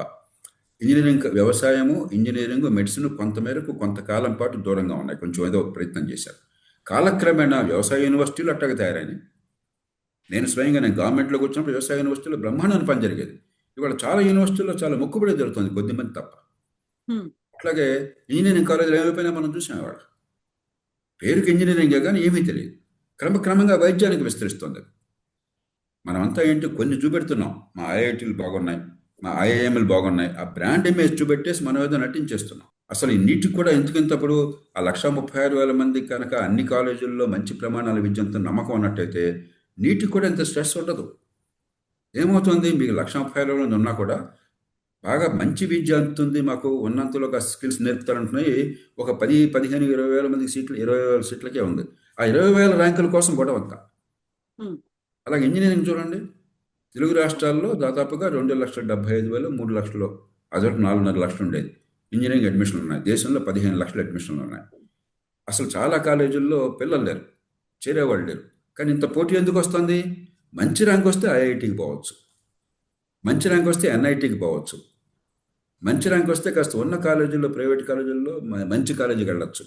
వ్యవసాయము, ఇంజనీరింగ్, మెడిసిన్ కొంతమేరకు కొంతకాలం పాటు దూరంగా ఉన్నాయి, కొంచెం ఏదో ప్రయత్నం చేశారు. కాలక్రమేణా వ్యవసాయ యూనివర్సిటీలు అట్టగా తయారైనాయి. నేను స్వయంగా గవర్నమెంట్లోకి వచ్చినప్పుడు వ్యవసాయ యూనివర్సిటీలో బ్రహ్మాండమైన పని జరిగేది. ఇవాళ చాలా యూనివర్సిటీల్లో చాలా మొక్కుబడి జరుగుతుంది, కొద్దిమంది తప్ప. అట్లాగే ఇంజనీరింగ్ కాలేజీలు ఏమైపోయినా మనం చూసాం, వాడు పేరుకి ఇంజనీరింగే కానీ ఏమీ తెలియదు. క్రమక్రమంగా వైద్యానికి విస్తరిస్తుంది. మనమంతా ఏంటి, కొన్ని చూపెడుతున్నాం, మా ఐఐటీలు బాగున్నాయి, మా ఐఐఎంలు బాగున్నాయి, ఆ బ్రాండ్ ఇమేజ్ చూపెట్టేసి మనం ఏదో నటించేస్తున్నాం. అసలు ఈ నీటికి కూడా ఎందుకింతప్పుడు ఆ 136,000 మంది కనుక అన్ని కాలేజీల్లో మంచి ప్రమాణాల విద్యంతో నమ్మకం ఉన్నట్టయితే నీటికి కూడా ఎంత స్ట్రెస్ ఉండదు. ఏమవుతుంది, మీకు 136,000 మంది ఉన్నా కూడా బాగా మంచి విద్య అందుతుంది, మాకు ఉన్నంతలో స్కిల్స్ నేర్పుతారంటున్నాయి. ఒక 10, 15, 20,000 మందికి సీట్లు, 20,000 సీట్లకే ఉంది. ఆ 20,000 ర్యాంకుల కోసం గొడవ అంతా. అలాగే ఇంజనీరింగ్ చూడండి, తెలుగు రాష్ట్రాల్లో దాదాపుగా 2,75,000, 3 లక్షలు, అదొకటి 4.5 లక్షలు ఉండేది ఇంజనీరింగ్ అడ్మిషన్లు ఉన్నాయి. దేశంలో 15 లక్షల అడ్మిషన్లు ఉన్నాయి. అసలు చాలా కాలేజీల్లో పిల్లలు లేరు, చేరేవాళ్ళు లేరు. కానీ ఇంత పోటీ ఎందుకు వస్తుంది? మంచి ర్యాంక్ వస్తే ఐఐటికి పోవచ్చు, మంచి ర్యాంక్ వస్తే ఎన్ఐటికి పోవచ్చు, మంచి ర్యాంక్ వస్తే కాస్త ఉన్న కాలేజీల్లో, ప్రైవేట్ కాలేజీల్లో మంచి కాలేజీకి వెళ్ళొచ్చు,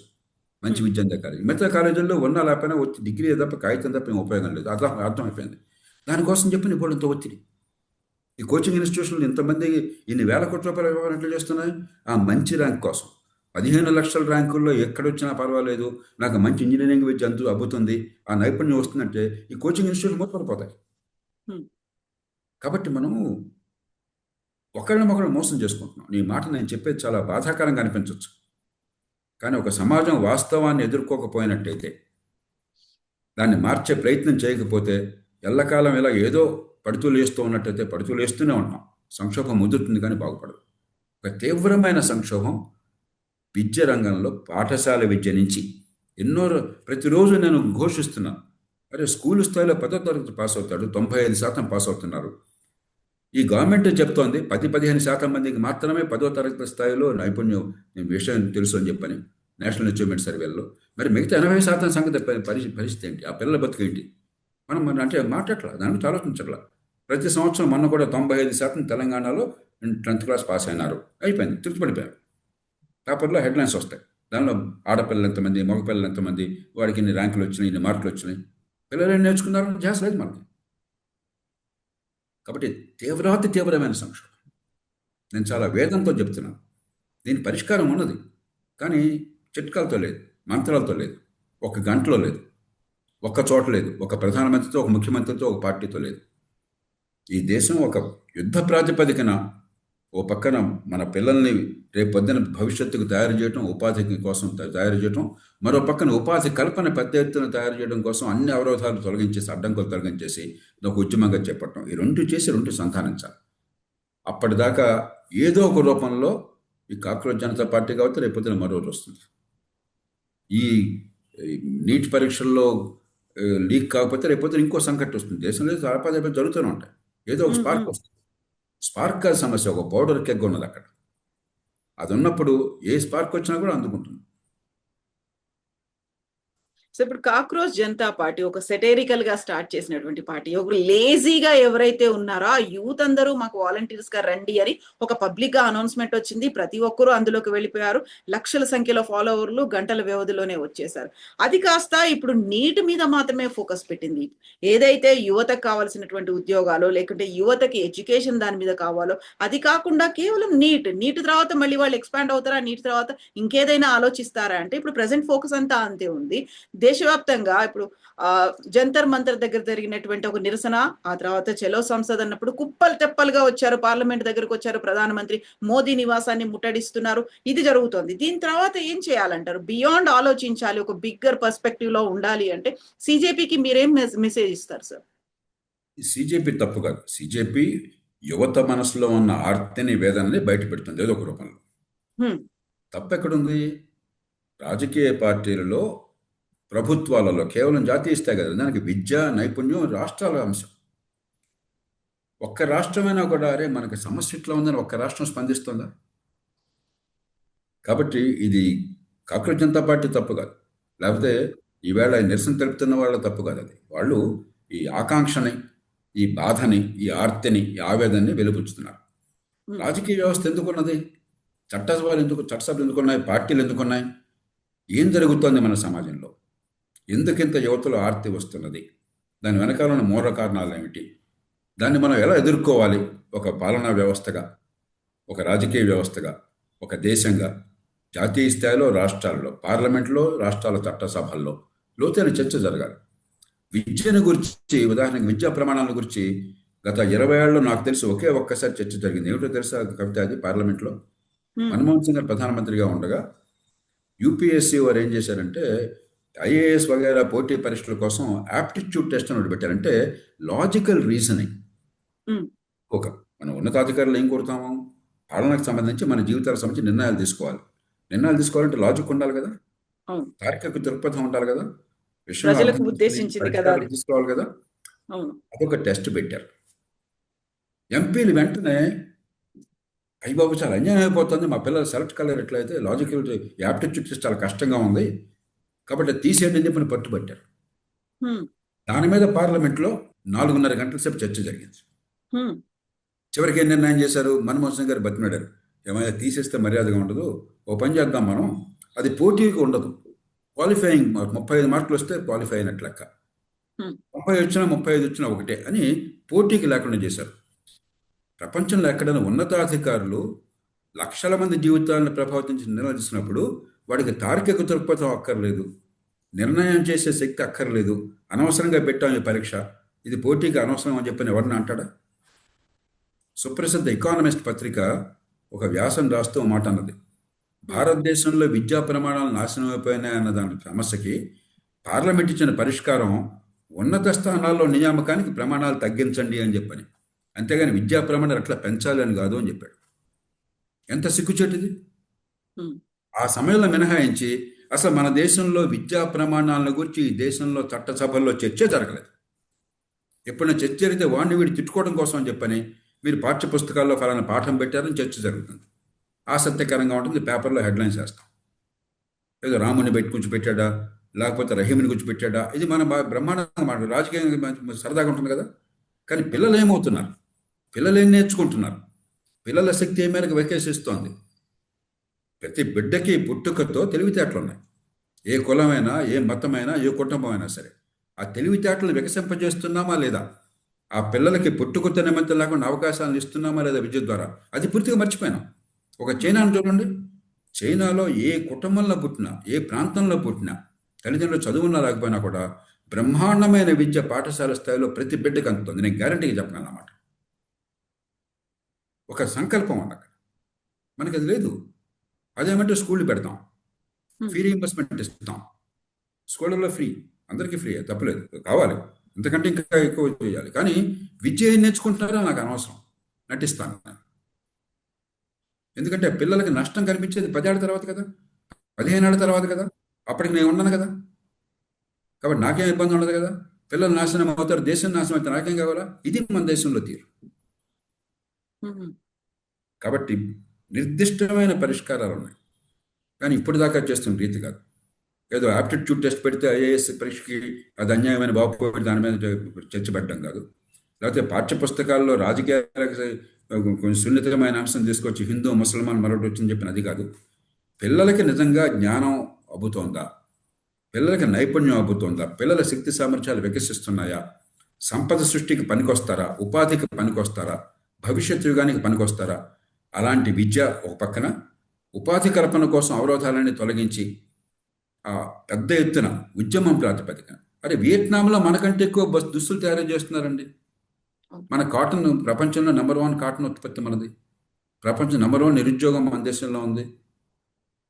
మంచి విద్యార్థి కాలేజీ. మిగతా కాలేజీల్లో ఉన్న లేకపోయినా వచ్చి డిగ్రీ తప్ప కాగితం తప్ప ఏం ఉపయోగం లేదు. అర్థమైపోయింది. దానికోసం చెప్పి ఇప్పుడు ఇంత ఒత్తిడి. ఈ కోచింగ్ ఇన్స్టిట్యూషన్లు ఇంతమంది ఇన్ని వేల కోట్ల రూపాయల వ్యవహారం ఎట్లా చేస్తున్నాయి? ఆ మంచి ర్యాంక్ కోసం. 15 లక్షల ర్యాంకుల్లో ఎక్కడొచ్చినా పర్వాలేదు, నాకు మంచి ఇంజనీరింగ్ విద్య అబ్బుతుంది, ఆ నైపుణ్యం వస్తుందంటే ఈ కోచింగ్ ఇన్స్టిట్యూషన్ మూతపడిపోతాయి. కాబట్టి మనము ఒకరినొకరు మోసం చేసుకుంటున్నాం. నీ మాట నేను చెప్పేది చాలా బాధాకరంగా అనిపించవచ్చు, కానీ ఒక సమాజం వాస్తవాన్ని ఎదుర్కోకపోయినట్టయితే, దాన్ని మార్చే ప్రయత్నం చేయకపోతే, ఎల్లకాలం ఇలా ఏదో పడుతూ లేస్తూ ఉన్నట్టయితే పడుతూ లేస్తూనే ఉంటాం. సంక్షోభం ముదురుతుంది కానీ బాగుపడదు. ఒక తీవ్రమైన సంక్షోభం విద్య రంగంలో, పాఠశాల విద్య నుంచి ప్రతిరోజు నేను ఘోషిస్తున్నాను. అరే, స్కూల్ స్థాయిలో 10వ తరగతి పాస్ అవుతాడు, 95% పాస్ అవుతున్నారు. ఈ గవర్నమెంట్ చెప్తోంది 10-15% మందికి మాత్రమే 10వ తరగతి స్థాయిలో నైపుణ్యం విషయం తెలుసు అని చెప్పని నేషనల్ అచీవ్మెంట్ సర్వేలో. మరి మిగతా 80% సంగతి పరిస్థితి ఏంటి? ఆ పిల్లల బతుకేంటి? మనం అంటే మాట్లాడట్లా, దాని గురించి ఆలోచించట్లా. ప్రతి సంవత్సరం మొన్న కూడా 95% తెలంగాణలో 10th క్లాస్ పాస్ అయినారు. అయిపోయింది, తృప్తిపడిపోయారు. పేపర్లో హెడ్లైన్స్ వస్తాయి. దానిలో ఆడపిల్లలు ఎంతమంది, మగపిల్లలు ఎంతమంది, వాడికి ఇన్ని ర్యాంకులు వచ్చినాయి, ఇన్ని మార్కులు వచ్చినాయి, పిల్లలు ఏం నేర్చుకున్నారు ధ్యాస లేదు మనకి. కాబట్టి తీవ్రమైన సంక్షోభం. నేను చాలా వేదంతో చెప్తున్నాను. దీని పరిష్కారం ఉన్నది, కానీ చిట్కాలతో లేదు, మంత్రాలతో లేదు, ఒక గంటలో లేదు, ఒక్క చోట లేదు, ఒక ప్రధానమంత్రితో, ఒక ముఖ్యమంత్రితో, ఒక పార్టీతో లేదు. ఈ దేశం ఒక యుద్ధ ప్రాతిపదికన ఓ పక్కన మన పిల్లల్ని రేపు పొద్దున భవిష్యత్తుకు తయారు చేయడం, ఉపాధి కోసం తయారు చేయడం, మరో పక్కన ఉపాధి కల్పన పెద్ద ఎత్తున తయారు చేయడం కోసం అన్ని అవరోధాలు తొలగించేసి, అడ్డంకులు తొలగించేసి ఒక ఉద్యమంగా చేపట్టడం. ఈ రెండు చేసి రెండు సంధానించాలి. అప్పటిదాకా ఏదో ఒక రూపంలో ఈ కాక్రోచ్ జనతా పార్టీ కాబట్టి రేపు పొద్దున మరో రోజు వస్తుంది. ఈ నీట్ పరీక్షల్లో లీక్ కాకపోతే రేపు పొద్దున ఇంకో సంకట్ వస్తుంది. దేశంలో చాలా జరుగుతూనే ఉంటాయి. ఏదో ఒక స్పార్క్ వస్తుంది. స్పార్క్ సమస్య, ఒక పౌడర్ కెగ్ ఉన్నది అక్కడ. అది ఉన్నప్పుడు ఏ స్పార్క్ వచ్చినా కూడా అందుకుంటుంది. సో ఇప్పుడు కాక్రోచ్ జనతా పార్టీ ఒక సెటేరికల్ గా స్టార్ట్ చేసినటువంటి పార్టీ. ఒక లేజీగా ఎవరైతే ఉన్నారో ఆ యూత్ అందరూ మాకు వాలంటీర్స్ గా రండి అని ఒక పబ్లిక్ గా అనౌన్స్మెంట్ వచ్చింది. ప్రతి ఒక్కరూ అందులోకి వెళ్ళిపోయారు. లక్షల సంఖ్యలో ఫాలోవర్లు గంటల వ్యవధిలోనే వచ్చేసారు. అది కాస్త ఇప్పుడు నీట్ మీద మాత్రమే ఫోకస్ పెట్టింది. ఏదైతే యువతకు కావాల్సినటువంటి ఉద్యోగాలు, లేకుంటే యువతకి ఎడ్యుకేషన్ దాని మీద కావాలో అది కాకుండా కేవలం నీట్ తర్వాత మళ్ళీ వాళ్ళు ఎక్స్పాండ్ అవుతారా, నీట్ తర్వాత ఇంకేదైనా ఆలోచిస్తారా అంటే ఇప్పుడు ప్రెసెంట్ ఫోకస్ అంతా అంతే ఉంది. దేశవ్యాప్తంగా ఇప్పుడు జంతర్ మంతర్ దగ్గర జరిగినటువంటి ఒక నిరసన, ఆ తర్వాత చలో సంసద్ అన్నప్పుడు కుప్పలు తెప్పలుగా వచ్చారు, పార్లమెంట్ దగ్గరకు వచ్చారు, ప్రధానమంత్రి మోదీ నివాసాన్ని ముట్టడిస్తున్నారు. ఇది జరుగుతోంది. దీని తర్వాత ఏం చేయాలంటారు? బియాండ్ ఆలోచించాలి, ఒక బిగ్గర్ పర్స్పెక్టివ్ లో ఉండాలి అంటే సిజేపీకి మీరేం మెసేజ్ ఇస్తారు సార్? సిజేపీ తప్పు కాదు. సిజేపీ యువత మనసులో ఉన్న ఆర్తిని, వేదనని బయట పెడుతుంది ఏదో ఒక రూపంలో. తప్పు ఎక్కడుంది? రాజకీయ పార్టీలలో, ప్రభుత్వాలలో కేవలం జాతీయ స్థాయి కదా, దానికి విద్య, నైపుణ్యం రాష్ట్రాల అంశం. ఒక్క రాష్ట్రమైనా కూడా అరే మనకి సమస్య ఇట్లా ఉందని ఒక్క రాష్ట్రం స్పందిస్తుందా? కాబట్టి ఇది కాక్రోచ్ జనతా పార్టీ తప్పు కాదు, లేకపోతే ఈవేళ నిరసన తెలుపుతున్న వాళ్ళ తప్పు కాదు. అది వాళ్ళు ఈ ఆకాంక్షని, ఈ బాధని, ఈ ఆర్తిని, ఈ ఆవేదనని వెలుపుచ్చుతున్నారు. రాజకీయ వ్యవస్థ ఎందుకున్నది? చట్టసభలు ఎందుకున్నాయి? పార్టీలు ఎందుకున్నాయి? ఏం జరుగుతోంది మన సమాజంలో? ఎందుకింత యువతలో ఆర్తి వస్తున్నది? దాని వెనకాల ఉన్న మూల కారణాలు ఏమిటి? దాన్ని మనం ఎలా ఎదుర్కోవాలి? ఒక పాలనా వ్యవస్థగా, ఒక రాజకీయ వ్యవస్థగా, ఒక దేశంగా, జాతీయ స్థాయిలో, రాష్ట్రాల్లో, పార్లమెంట్లో, రాష్ట్రాల చట్టసభల్లో లోతైన చర్చ జరగాలి. విద్యను గురించి, ఉదాహరణకు విద్యా ప్రమాణాల గురించి గత 20 ఏళ్ళలో నాకు తెలిసి ఒక్కసారి చర్చ జరిగింది. ఏమిటో తెలుసా కవిత? అది పార్లమెంట్లో మన్మోహన్ సింగ్ గారు ప్రధానమంత్రిగా ఉండగా యూపీఎస్సీ వారు ఏం చేశారంటే ఐఏఎస్ వగైరా పోటీ పరీక్షల కోసం యాప్టిట్యూడ్ టెస్ట్ అని ఒకటి పెట్టారంటే లాజికల్ రీజనింగ్. ఒక మనం ఉన్నతాధికారులు ఏం కోరుతాము? పాలనకు సంబంధించి, మన జీవితాలకు సంబంధించి నిర్ణయాలు తీసుకోవాలంటే లాజిక్ ఉండాలి కదా, తార్కిక దృక్పథం ఉండాలి కదా, ప్రజలకు ఉద్దేశించింది కదా, తీసుకోవాలి కదా. అదొక టెస్ట్ పెట్టారు. ఎంపీలు వెంటనే అయ్యి బాబు చాలా అన్యాయం అయిపోతుంది, మా పిల్లలు సెలెక్ట్ కలర్ ఎట్లయితే లాజికల్ యాప్టిట్యూడ్ టెస్ట్ చాలా కష్టంగా ఉంది కాబట్టి తీసేయండి అని చెప్పి పట్టుబట్టారు. దాని మీద పార్లమెంట్లో 4:30 గంటల సేపు చర్చ జరిగింది. హ్మ్. చివరికి ఏం నిర్ణయం చేశారు? మన్మోహన్ సింగ్ గారు బతిమాడారు, ఏమైనా తీసేస్తే మర్యాదగా ఉండదు, ఓ పని చేద్దాం మనం, అది పోటీకి ఉండదు, క్వాలిఫైయింగ్ 35 మార్కులు వస్తే క్వాలిఫై అయినట్లు లెక్క, హ్మ్. 30 వచ్చినా 35 వచ్చినా ఒకటే అని పోటీకి లేకుండా చేశారు. ప్రపంచంలో ఎక్కడైనా ఉన్నతాధికారులు లక్షల మంది జీవితాలను ప్రభావితం నిర్ణయం చేసినప్పుడు వాడికి తార్కిక దృక్పథం అక్కర్లేదు, నిర్ణయం చేసే శక్తి అక్కర్లేదు, అనవసరంగా పెట్టాం ఈ పరీక్ష, ఇది పోటీకి అనవసరం అని చెప్పని ఎవరిని అంటాడా? సుప్రసిద్ధ ఎకానమిస్ట్ పత్రిక ఒక వ్యాసం రాస్తూ ఓ మాట అన్నది, భారతదేశంలో విద్యా ప్రమాణాలు నాశనం అయిపోయినాయన్న దాని సమస్యకి పార్లమెంట్ ఇచ్చిన పరిష్కారం ఉన్నత స్థానాల్లో నియామకానికి ప్రమాణాలు తగ్గించండి అని చెప్పని, అంతేగాని విద్యా ప్రమాణాలు అట్లా పెంచాలి అని కాదు అని చెప్పాడు. ఎంత సిగ్గుచేటిది! హ్మ్. ఆ సమయంలో మినహాయించి అసలు మన దేశంలో విద్యా ప్రమాణాల గురించి ఈ దేశంలో చట్టసభల్లో చర్చే జరగలేదు. ఎప్పుడైనా చర్చ జరిగితే వాడిని వీడు తిట్టుకోవడం కోసం అని చెప్పని మీరు పాఠ్య పుస్తకాల్లో ఫలానా పాఠం పెట్టారని చర్చ జరుగుతుంది, ఆసక్తికరంగా ఉంటుంది, పేపర్లో హెడ్లైన్స్ వేస్తాం, ఏదో రాముని పెట్టి కూర్చోపెట్టాడా లేకపోతే రహీముని కూర్చోపెట్టాడా, ఇది మన బ్రహ్మాండంగా మాట, రాజకీయంగా సరదాగా ఉంటుంది కదా. కానీ పిల్లలు ఏమవుతున్నారు? పిల్లలు ఏం నేర్చుకుంటున్నారు? పిల్లల శక్తి ఏ మేరకు వికసిస్తోంది? ప్రతి బిడ్డకి పుట్టుకతో తెలివితేటలు ఉన్నాయి. ఏ కులమైనా, ఏ మతమైనా, ఏ కుటుంబమైనా సరే ఆ తెలివితేటలు వికసింపజేస్తున్నామా లేదా? ఆ పిల్లలకి పుట్టుకతో నిమిత్తం లేకుండా అవకాశాలను ఇస్తున్నామా లేదా విద్య ద్వారా? అది పూర్తిగా మర్చిపోయినాం. ఒక చైనాను చూడండి, చైనాలో ఏ కుటుంబంలో పుట్టినా, ఏ ప్రాంతంలో పుట్టినా, తల్లిదండ్రులు చదువున్నా లేకపోయినా కూడా బ్రహ్మాండమైన విద్య పాఠశాల స్థాయిలో ప్రతి బిడ్డకి అందుతుంది. నేను గ్యారంటీగా చెప్పను అన్నమాట. ఒక సంకల్పం ఉంది అక్కడ. మనకి అది లేదు. అదేమంటే స్కూళ్ళు పెడతాం, ఫీ రీయింబర్స్మెంట్ ఇస్తాం, స్కూళ్ళలో ఫ్రీ, అందరికీ ఫ్రీ, తప్పలేదు, కావాలి అంతకంటే ఇంకా ఎక్కువ చేయాలి. కానీ విద్య ఏం నేర్చుకుంటున్నారో నాకు అనవసరం, నటిస్తాను. ఎందుకంటే పిల్లలకి నష్టం కనిపించేది 10 ఏళ్ళ తర్వాత కదా, 15 ఏళ్ళ తర్వాత కదా, అప్పటికి నేను ఉన్నాను కదా, కాబట్టి నాకేం ఇబ్బంది ఉండదు కదా. పిల్లలు నాశనం అవుతారు, దేశం నాశనం అవుతారు, నాకేం కావాలా? ఇది మన దేశంలో తీరు. కాబట్టి నిర్దిష్టమైన పరిష్కారాలు ఉన్నాయి, కానీ ఇప్పుడు దాకా చేస్తున్న రీతి కాదు. ఏదో ఆప్టిట్యూడ్ టెస్ట్ పెడితే ఐఏఎస్ పరీక్షకి అది అన్యాయమైన బాగుపోయి దాని మీద చర్చ పెట్టడం కాదు, లేకపోతే పాఠ్యపుస్తకాల్లో రాజకీయాలకు కొంచెం సున్నితమైన అంశం తీసుకొచ్చి హిందూ ముసల్మాన్ మరొకటి వచ్చిందని చెప్పిన అది కాదు. పిల్లలకి నిజంగా జ్ఞానం అబ్బుతోందా? పిల్లలకి నైపుణ్యం అబ్బుతోందా? పిల్లల శక్తి సామర్థ్యాలు వికసిస్తున్నాయా? సంపద సృష్టికి పనికొస్తారా? ఉపాధికి పనికొస్తారా? భవిష్యత్ యుగానికి పనికొస్తారా? అలాంటి విద్య ఒక పక్కన, ఉపాధి కల్పన కోసం అవరోధాలన్నీ తొలగించి ఆ పెద్ద ఎత్తున ఉద్యమం ప్రాతిపదికన, అరే వియత్నాంలో మనకంటే ఎక్కువ దుస్తులు తయారు చేస్తున్నారండి. మన కాటన్ ప్రపంచంలో #1 కాటన్ ఉత్పత్తి మనది. ప్రపంచం #1 నిరుద్యోగం మన దేశంలో ఉంది.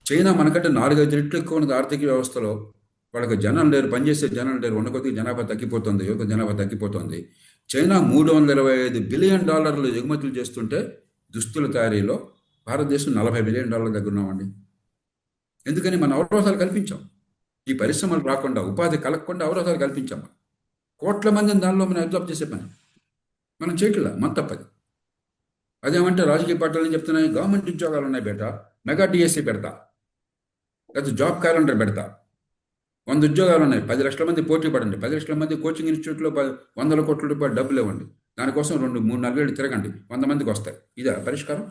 చైనా మనకంటే 4-5 రెట్లు ఎక్కువ ఉన్నది ఆర్థిక వ్యవస్థలో. వాళ్ళకి జనం లేరు, పనిచేసే జనం లేరు, ఉన్న కొద్దిగా జనాభా తగ్గిపోతుంది, యువత జనాభా తగ్గిపోతుంది. చైనా $325 బిలియన్ ఎగుమతులు చేస్తుంటే దుస్తుల తయారీలో భారతదేశం $40 బిలియన్ దగ్గర ఉన్నామండి. ఎందుకని? మన అవరోధాలు కల్పించాం. ఈ పరిశ్రమలు రాకుండా, ఉపాధి కలగకుండా అవరోధాలు కల్పించాం. కోట్ల మందిని దానిలో మనం అబ్జర్వ్ చేసే పని మనం చేయట్లా, మన తప్పది. అదేమంటే రాజకీయ పార్టీలు ఏం చెప్తున్నాయి? గవర్నమెంట్ ఉద్యోగాలు ఉన్నాయి బేటా, మెగా డిఎస్సి పెడతా, లేకపోతే జాబ్ క్యాలెండర్ పెడతా, 100 ఉద్యోగాలు ఉన్నాయి, 10 లక్షల మంది పోటీ పడండి, 10 లక్షల మంది కోచింగ్ ఇన్స్టిట్యూట్లో 100 కోట్ల రూపాయలు డబ్బులు ఇవ్వండి, దానికోసం 2-3-4 ఏళ్ళు తిరగండి, 100 మందికి వస్తాయి. ఇదా పరిష్కారం?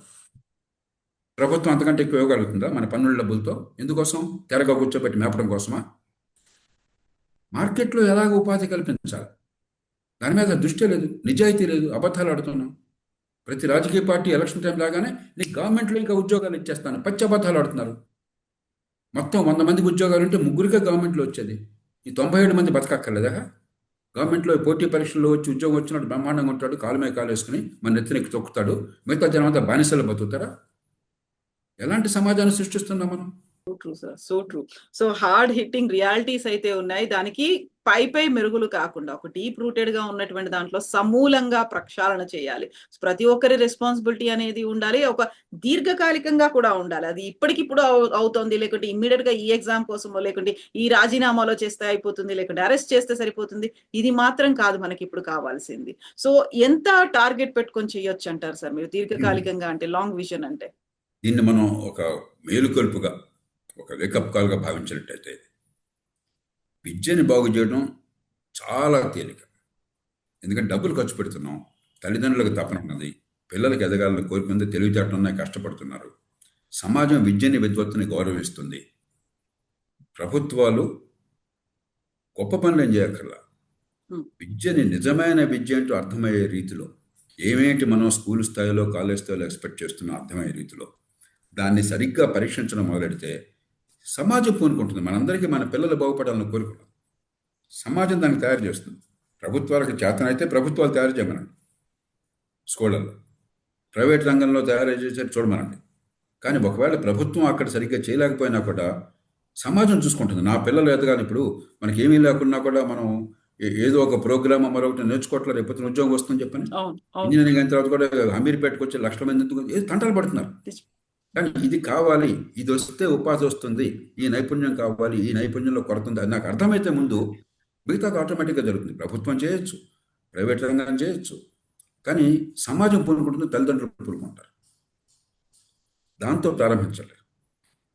ప్రభుత్వం అంతకంటే ఎక్కువ ఇవ్వగలుగుతుందా మన పన్నుల డబ్బులతో? ఎందుకోసం? తెరగా కూర్చోబెట్టి మేపడం కోసమా? మార్కెట్లో ఎలాగ ఉపాధి కల్పించాలి, దాని మీద దృష్టి లేదు, నిజాయితీ లేదు, అబద్ధాలు ఆడుతున్నాం. ప్రతి రాజకీయ పార్టీ ఎలక్షన్ టైం లాగానే నీకు గవర్నమెంట్లో ఇంకా ఉద్యోగాలు ఇచ్చేస్తాను, పచ్చి అబద్ధాలు ఆడుతున్నారు. మొత్తం 100 మందికి ఉద్యోగాలు ఉంటే 3కే గవర్నమెంట్లో వచ్చేది. ఈ 97 మంది బతకక్కర్లేదా? గవర్నమెంట్లో పోటీ పరీక్షల్లో వచ్చి ఉద్యోగం వచ్చినట్టు బ్రహ్మాండంగా ఉంటాడు, కాలు మీద కాలు వేసుకుని మన నెత్తినెక్కి తొక్కుతాడు, మిగతా జనం అంతా బానిసలు బతుకుతారా? ఎలాంటి సమాజాన్ని సృష్టిస్తున్నాం మనం? True sir, so true. So hard hitting realities అయితే ఉన్నాయి. దానికి పై మెరుగులు కాకుండా ఒక డీప్ రూటెడ్ గా ఉన్నటువంటి దాంట్లో సమూలంగా ప్రక్షాళన చేయాలి. ప్రతి ఒక్కరి రెస్పాన్సిబిలిటీ అనేది ఉండాలి, ఒక దీర్ఘకాలికంగా కూడా ఉండాలి. అది ఇప్పటికిప్పుడు అవుతోంది, లేకుంటే ఇమ్మీడియట్ గా ఈ ఎగ్జామ్ కోసమో, లేకుంటే ఈ రాజీనామాలో చేస్తే అయిపోతుంది, లేకుంటే అరెస్ట్ చేస్తే సరిపోతుంది, ఇది మాత్రం కాదు మనకి ఇప్పుడు కావాల్సింది. సో ఎంత టార్గెట్ పెట్టుకొని చేయొచ్చు అంటారు సార్ మీరు దీర్ఘకాలికంగా, అంటే లాంగ్ విజన్ అంటే? దీన్ని మనం ఒక మేలుకొల్పుగా, ఒక వేకప్ కాల్గా భావించినట్టయితే, విద్యని బాగు చేయడం చాలా తేలిక. ఎందుకంటే డబ్బులు ఖర్చు పెడుతున్నాం, తల్లిదండ్రులకు తపన ఉన్నది, పిల్లలకి ఎదగాలని కోరుకుంది, తెలివితేటలు ఉన్నాయి, కష్టపడుతున్నారు. సమాజం విద్యని విద్వత్తుని గౌరవిస్తుంది. ప్రభుత్వాలు గొప్ప పనులు ఏం చేయక్కర్లా. విద్యని నిజమైన విద్య అంటూ అర్థమయ్యే రీతిలో, ఏమేంటి మనం స్కూల్ స్థాయిలో కాలేజ్ స్థాయిలో ఎక్స్పెక్ట్ చేస్తున్నా అర్థమయ్యే రీతిలో దాన్ని సరిగ్గా పరీక్షించడం మొదలెడితే సమాజం పూనుకుంటుంది. మనందరికీ మన పిల్లలు బాగుపడాలని కోరుకున్నాం. సమాజం దాన్ని తయారు చేస్తుంది. ప్రభుత్వాలకు చేతనైతే ప్రభుత్వాలు తయారు చేయమనండి, స్కూళ్ళల్లో ప్రైవేట్ రంగంలో తయారు చేసేది చూడమనండి. కానీ ఒకవేళ ప్రభుత్వం అక్కడ సరిగ్గా చేయలేకపోయినా కూడా సమాజం చూసుకుంటుంది. నా పిల్లలు ఎదగాలి. ఇప్పుడు మనకి ఏమీ లేకున్నా కూడా మనం ఏదో ఒక ప్రోగ్రామ్ మరొకటి నేర్చుకోవట్లేదు, రేపు ఉద్యోగం వస్తుందని చెప్పని ఇంజనీరింగ్ అయిన తర్వాత కూడా అమీర్పేటకు వచ్చి లక్షల మంది ఎందుకు తంటాలు పడుతున్నారు. కానీ ఇది కావాలి, ఇది వస్తే ఉపాధి వస్తుంది, ఈ నైపుణ్యం కావాలి, ఈ నైపుణ్యంలో కొరత ఉంది అది నాకు అర్థమైతే ముందు మిగతాది ఆటోమేటిక్గా జరుగుతుంది. ప్రభుత్వం చేయొచ్చు, ప్రైవేట్ రంగం చేయొచ్చు, కానీ సమాజం పూనుకుంటుంది, తల్లిదండ్రులు పూనుకుంటారు. దాంతో ప్రారంభించాలి.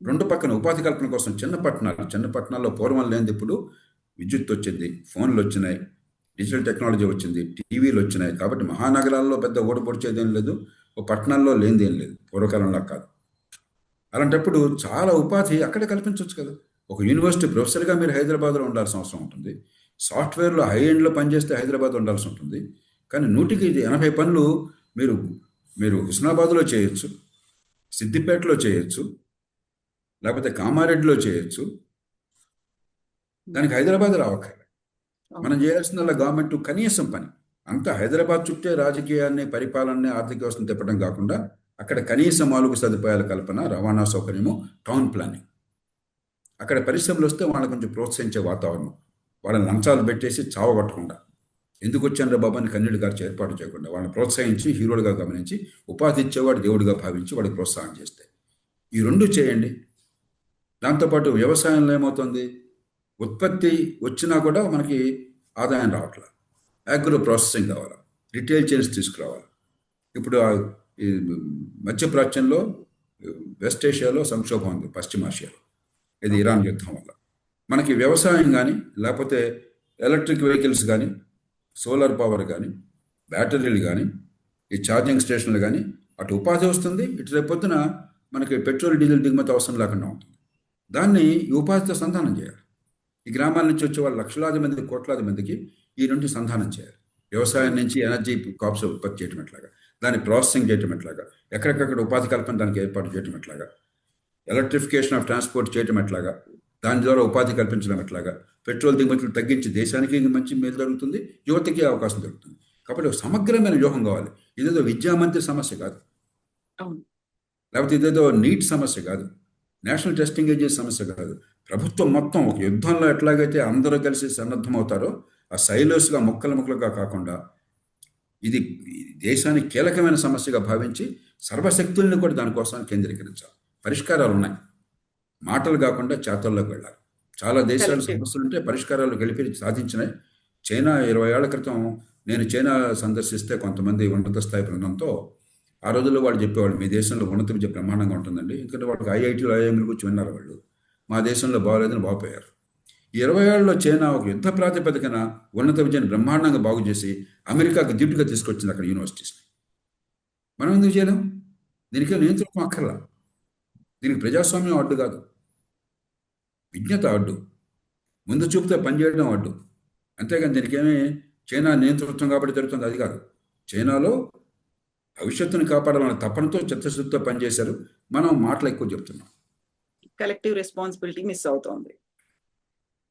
రెండు పక్కన ఉపాధి కల్పన కోసం చిన్న పట్టణాల్లో పూర్వం లేనిది ఇప్పుడు విద్యుత్ వచ్చింది, ఫోన్లు వచ్చినాయి, డిజిటల్ టెక్నాలజీ వచ్చింది, టీవీలు వచ్చినాయి. కాబట్టి మహానగరాల్లో పెద్ద ఓడపొడిచేదేం లేదు, ఓ పట్టణాల్లో లేనిదేం లేదు, పూర్వకాలంలో కాదు. అలాంటప్పుడు చాలా ఉపాధి అక్కడే కల్పించవచ్చు కదా. ఒక యూనివర్సిటీ ప్రొఫెసర్గా మీరు హైదరాబాద్లో ఉండాల్సిన అవసరం ఉంటుంది. సాఫ్ట్వేర్లో హై ఎండ్లో పనిచేస్తే హైదరాబాద్లో ఉండాల్సి ఉంటుంది. కానీ 180 పనులు మీరు హుస్నాబాద్లో చేయొచ్చు, సిద్దిపేటలో చేయొచ్చు, లేకపోతే కామారెడ్డిలో చేయొచ్చు. దానికి హైదరాబాద్ రావక్కర్లేదు. మనం చేయాల్సిన గవర్నమెంట్ కనీసం పని అంతా హైదరాబాద్ చుట్టే రాజకీయాన్ని, పరిపాలనని, ఆర్థిక వ్యవస్థను తిప్పడం కాకుండా అక్కడ కనీస మౌలిక సదుపాయాల కల్పన, రవాణా సౌకర్యము, టౌన్ ప్లానింగ్. అక్కడ పరిశ్రమలు వస్తే వాళ్ళని కొంచెం ప్రోత్సహించే వాతావరణం, వాళ్ళని లంచాలు పెట్టేసి చావగొట్టకుండా, ఎందుకు వచ్చాను బాబా అని కన్నీళ్ళు గారు ఏర్పాటు చేయకుండా వాళ్ళని ప్రోత్సహించి, హీరోలుగా గమనించి, ఉపాధి ఇచ్చేవాడు దేవుడిగా భావించి వాడికి ప్రోత్సాహం చేస్తే, ఈ రెండు చేయండి. దాంతోపాటు వ్యవసాయంలో ఏమవుతుంది, ఉత్పత్తి వచ్చినా కూడా మనకి ఆదాయం రావట్లేదు. అగ్రో ప్రాసెసింగ్ కావాలి, రిటైల్ చైన్స్ తీసుకురావాలి. ఇప్పుడు ఈ మధ్యప్రాచ్యంలో, వెస్ట్ ఏషియాలో సంక్షోభం ఉంది, పశ్చిమాసియాలో, ఇది ఇరాన్ యుద్ధం వల్ల. మనకి వ్యవసాయం కానీ, లేకపోతే ఎలక్ట్రిక్ వెహికల్స్ కానీ, సోలార్ పవర్ కానీ, బ్యాటరీలు కానీ, ఈ ఛార్జింగ్ స్టేషన్లు కానీ, అటు ఉపాధి వస్తుంది, ఇటు రేపొద్దున మనకి పెట్రోల్ డీజిల్ దిగుమతి అవసరం లేకుండా ఉంటుంది. దాన్ని ఈ ఉపాధితో సంధానం చేయాలి. ఈ గ్రామాల నుంచి వచ్చే వాళ్ళు లక్షలాది మంది, కోట్లాది మందికి ఈ నుండి సంధానం చేయాలి. వ్యవసాయం నుంచి ఎనర్జీ కాప్స్ ఉత్పత్తి చేయటం ఎట్లాగా, దాన్ని ప్రాసెసింగ్ చేయటం ఎట్లాగా, ఎక్కడికక్కడ ఉపాధి కల్పన దానికి ఏర్పాటు చేయటం ఎట్లాగా, ఎలక్ట్రిఫికేషన్ ఆఫ్ ట్రాన్స్పోర్ట్ చేయటం ఎట్లాగా, దాని ద్వారా ఉపాధి కల్పించడం ఎట్లాగా, పెట్రోల్ దిగుమతులు తగ్గించి దేశానికి మంచి మేలు జరుగుతుంది, యువతకి అవకాశం దొరుకుతుంది. కాబట్టి ఒక సమగ్రమైన వ్యూహం కావాలి. ఇదేదో విద్యామంత్రి సమస్య కాదు, లేకపోతే ఇదేదో నీట్ సమస్య కాదు, నేషనల్ టెస్టింగ్ ఏజెన్సీ సమస్య కాదు. ప్రభుత్వం మొత్తం ఒక యుద్ధంలో ఎట్లాగైతే అందరూ కలిసి సన్నద్ధమవుతారో ఆ సైలోస్గా ముక్కలుగా కాకుండా ఇది దేశానికి కీలకమైన సమస్యగా భావించి సర్వశక్తుల్ని కూడా దానికోసం కేంద్రీకరించాలి. పరిష్కారాలు ఉన్నాయి, మాటలు కాకుండా చేతల్లోకి వెళ్ళాలి. చాలా దేశాల సమస్యలుంటే పరిష్కారాలు గెలిపి సాధించినాయి. చైనా 20 ఏళ్ల క్రితం నేను చైనా సందర్శిస్తే కొంతమంది ఉన్నత స్థాయి బృందంతో, ఆ రోజుల్లో వాళ్ళు చెప్పేవాళ్ళు, మీ దేశంలో ఉన్నత విద్య బ్రహ్మాండంగా ఉంటుందండి, ఎందుకంటే వాళ్ళకి ఐఐటీలు, ఐఐఎంలు గురించి విన్నారు వాళ్ళు. మా దేశంలో బాగోలేదని బాగుపోయారు. 20 ఏళ్లలో చైనా ఒక యుద్ధ ప్రాతిపదికన ఉన్నత విద్యను బ్రహ్మాండంగా బాగు చేసి అమెరికాకు దిట్టుగా తీసుకొచ్చింది అక్కడ యూనివర్సిటీస్ని. మనం ఎందుకు చేయలేం? దీనికి నియంత్రణ అక్కర్లా. దీనికి ప్రజాస్వామ్యం అడ్డు కాదు, విజ్ఞత అడ్డు, ముందు చూపుతో పనిచేయడం అడ్డు. అంతేగాని దీనికేమీ చైనా నియంతృత్వం కాబట్టి జరుగుతుంది అది కాదు. చైనాలో భవిష్యత్తుని కాపాడాలన్న తపనతో, చిత్తశుద్ధితో పనిచేశారు. మనం మాటలు ఎక్కువ చెప్తున్నాం. కలెక్టివ్ రెస్పాన్సిబిలిటీ మిస్ అవుతోంది.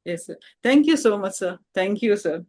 Yes sir, thank you so much sir, thank you sir.